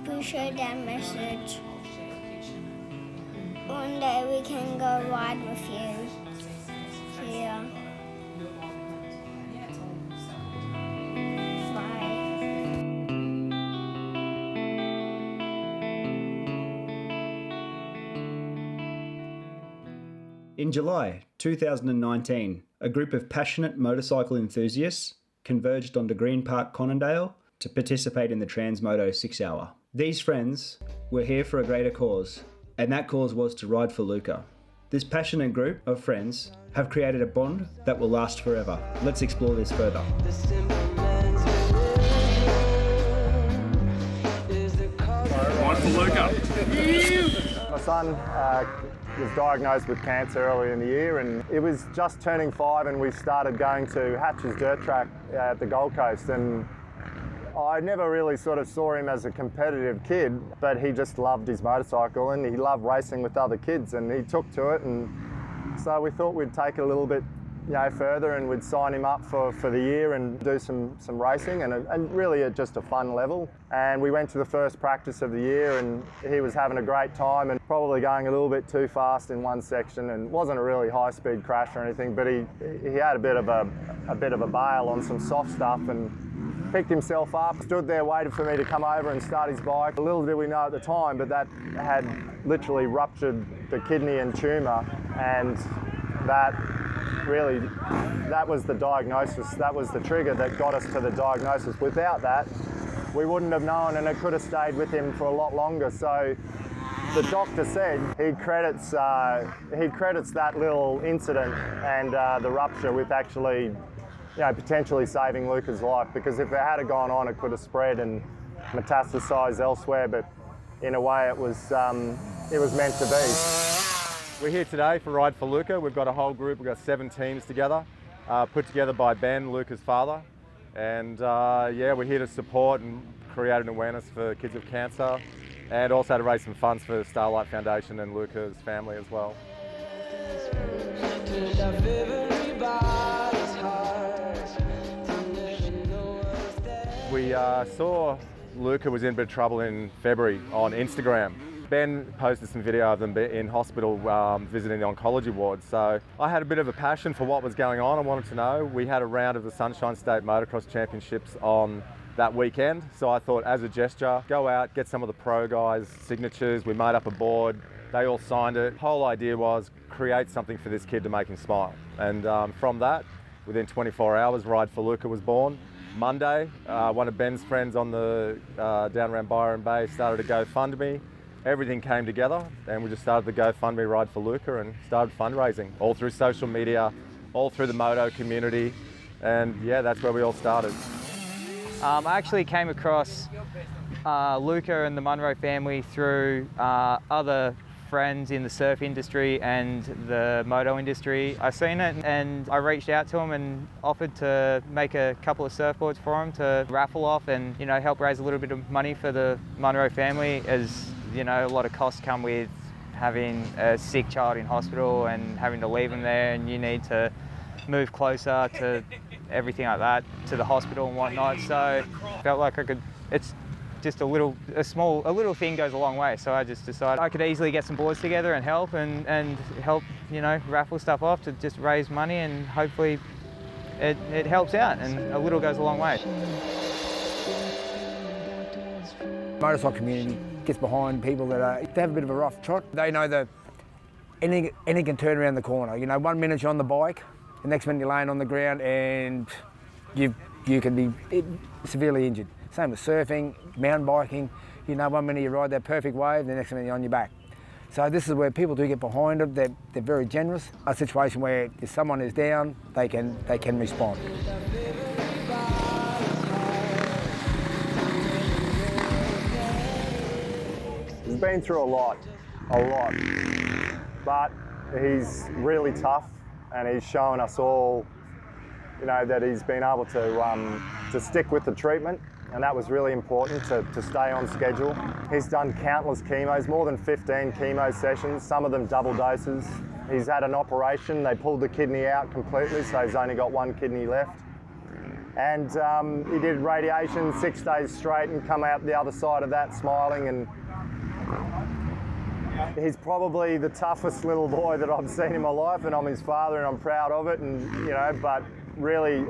appreciate that message. One day we can go ride with you here. Bye. In July 2019, a group of passionate motorcycle enthusiasts converged onto Green Park, Conondale to participate in the Transmoto 6 Hour. These friends were here for a greater cause, and that cause was to ride for Luka. This passionate group of friends have created a bond that will last forever. Let's explore this further. Ride for Luka. My son was diagnosed with cancer earlier in the year, and it was just turning 5 and we started going to Hatch's dirt track at the Gold Coast, and I never really sort of saw him as a competitive kid, but he just loved his motorcycle and he loved racing with other kids, and he took to it, and so we thought we'd take it a little bit further, and we'd sign him up for the year and do some racing and really at just a fun level. And we went to the first practice of the year, and he was having a great time and probably going a little bit too fast in one section, and wasn't a really high-speed crash or anything, but he had a bit of a bail on some soft stuff and picked himself up, stood there, waited for me to come over and start his bike. Little did we know at the time, but that had literally ruptured the kidney and tumour, and that was the diagnosis. That was the trigger that got us to the diagnosis. Without that, we wouldn't have known, and it could have stayed with him for a lot longer. So the doctor said he credits that little incident and the rupture with actually, potentially saving Luka's life, because if it had gone on, it could have spread and metastasised elsewhere. But in a way, it was meant to be. We're here today for Ride for Luka. We've got a whole group. We've got 7 teams together, put together by Ben, Luka's father. And we're here to support and create an awareness for kids with cancer, and also to raise some funds for the Starlight Foundation and Luka's family as well. We saw Luka was in a bit of trouble in February on Instagram. Ben posted some video of them in hospital visiting the oncology ward, so I had a bit of a passion for what was going on. I wanted to know. We had a round of the Sunshine State Motocross Championships on that weekend, so I thought, as a gesture, go out, get some of the pro guys' signatures. We made up a board, they all signed it. The whole idea was create something for this kid to make him smile, and from that, within 24 hours, Ride for Luka was born. Monday, one of Ben's friends on the down around Byron Bay started a GoFundMe. Everything came together, and we just started the GoFundMe Ride for Luka and started fundraising, all through social media, all through the moto community, and that's where we all started. I actually came across Luka and the Monroe family through other friends in the surf industry and the moto industry. I seen it and I reached out to him and offered to make a couple of surfboards for him to raffle off and help raise a little bit of money for the Monroe family, as a lot of costs come with having a sick child in hospital and having to leave them there, and you need to move closer to everything like that, to the hospital and whatnot. So I felt like I could, it's just a little thing goes a long way. So I just decided I could easily get some boards together and help raffle stuff off to just raise money, and hopefully it helps out, and a little goes a long way. Motorcycle community gets behind people that they have a bit of a rough trot. They know that anything can turn around the corner. 1 minute you're on the bike, the next minute you're laying on the ground, and you can be severely injured. Same with surfing, mountain biking. 1 minute you ride that perfect wave, the next minute you're on your back. So this is where people do get behind it. They're very generous. A situation where if someone is down, they can respond. He's been through a lot, but he's really tough, and he's shown us all, that he's been able to stick with the treatment, and that was really important to stay on schedule. He's done countless chemos, more than 15 chemo sessions, some of them double doses. He's had an operation, they pulled the kidney out completely, so he's only got 1 kidney left. And he did radiation 6 days straight and come out the other side of that smiling. And he's probably the toughest little boy that I've seen in my life, and I'm his father and I'm proud of it. And but really,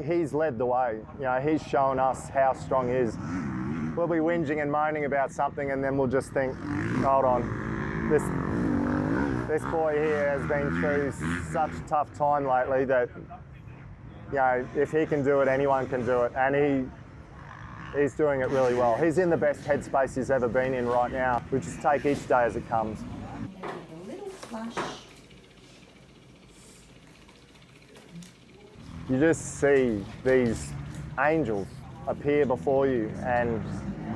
he's led the way. He's shown us how strong he is. We'll be whinging and moaning about something, and then we'll just think, hold on, this boy here has been through such a tough time lately that, if he can do it, anyone can do it. And he's doing it really well. He's in the best headspace he's ever been in right now. We just take each day as it comes. A little flush. You just see these angels appear before you and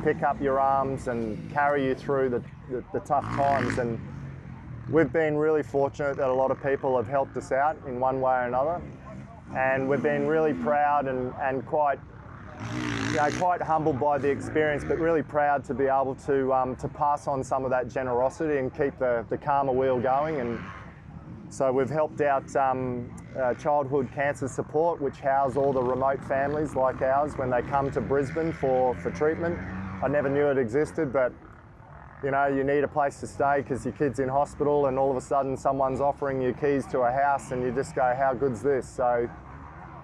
pick up your arms and carry you through the tough times. And we've been really fortunate that a lot of people have helped us out in one way or another. And we've been really proud and quite humbled by the experience, but really proud to be able to pass on some of that generosity and keep the karma wheel going. And so we've helped out childhood cancer support, which house all the remote families like ours when they come to Brisbane for treatment. I never knew it existed, but you need a place to stay because your kid's in hospital, and all of a sudden someone's offering you keys to a house and you just go, how good's this? So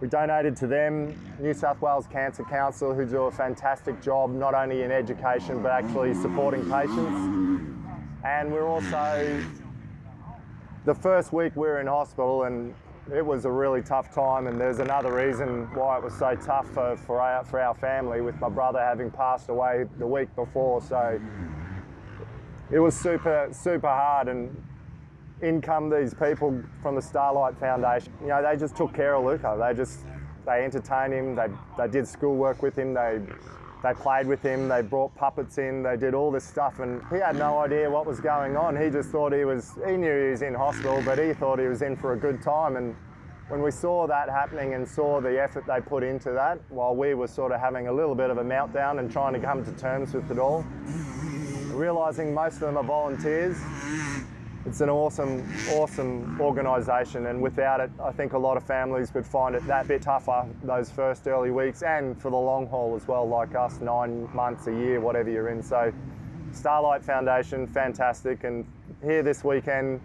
we donated to them, New South Wales Cancer Council, who do a fantastic job, not only in education, but actually supporting patients. And we're also, the first week we were in hospital, and it was a really tough time, and there's another reason why it was so tough for our family, with my brother having passed away the week before. So it was super, super hard. And in come these people from the Starlight Foundation. They just took care of Luka. They entertained him, they did schoolwork with him, they played with him, they brought puppets in, they did all this stuff, and he had no idea what was going on. He just thought he knew he was in hospital, but he thought he was in for a good time. And when we saw that happening and saw the effort they put into that, while we were sort of having a little bit of a meltdown and trying to come to terms with it all, realising most of them are volunteers, it's an awesome, awesome organisation, and without it, I think a lot of families would find it that bit tougher those first early weeks, and for the long haul as well, like us, 9 months, a year, whatever you're in. So Starlight Foundation, fantastic, and here this weekend,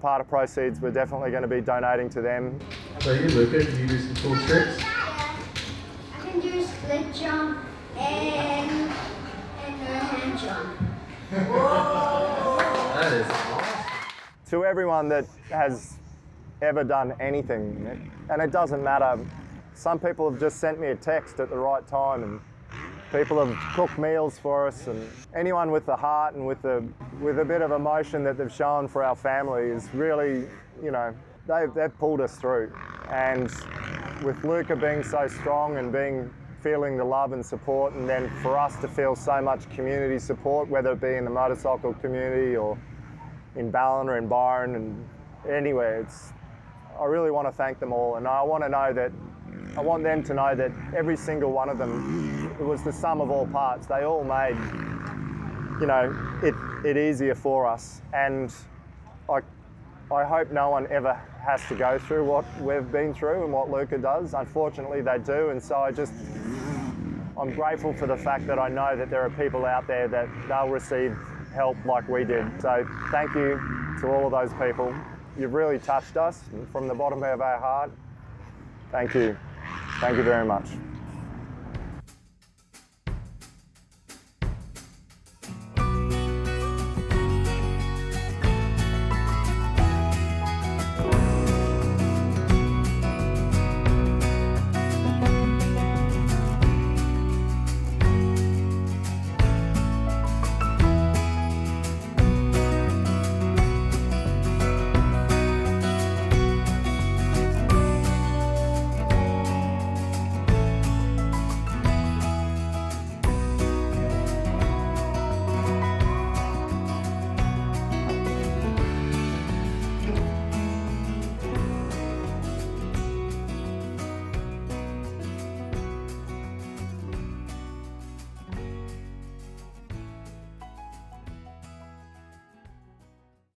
part of proceeds we're definitely going to be donating to them. So you, Luka, can you do some cool tricks? I can do a split jump and a hand jump. That is awesome. To everyone that has ever done anything, and it doesn't matter, some people have just sent me a text at the right time, and people have cooked meals for us, and anyone with the heart and with a bit of emotion that they've shown for our family is really, they've pulled us through. And with Luka being so strong and feeling the love and support, and then for us to feel so much community support, whether it be in the motorcycle community or in Ballina and Byron and anywhere, I really want to thank them all, and I want them to know that every single one of them, it was the sum of all parts. They all made, it easier for us, and I hope no one ever has to go through what we've been through and what Luka does. Unfortunately, they do, and so I'm grateful for the fact that I know that there are people out there that they'll receive help like we did. So thank you to all of those people. You've really touched us from the bottom of our heart. Thank you. Thank you very much.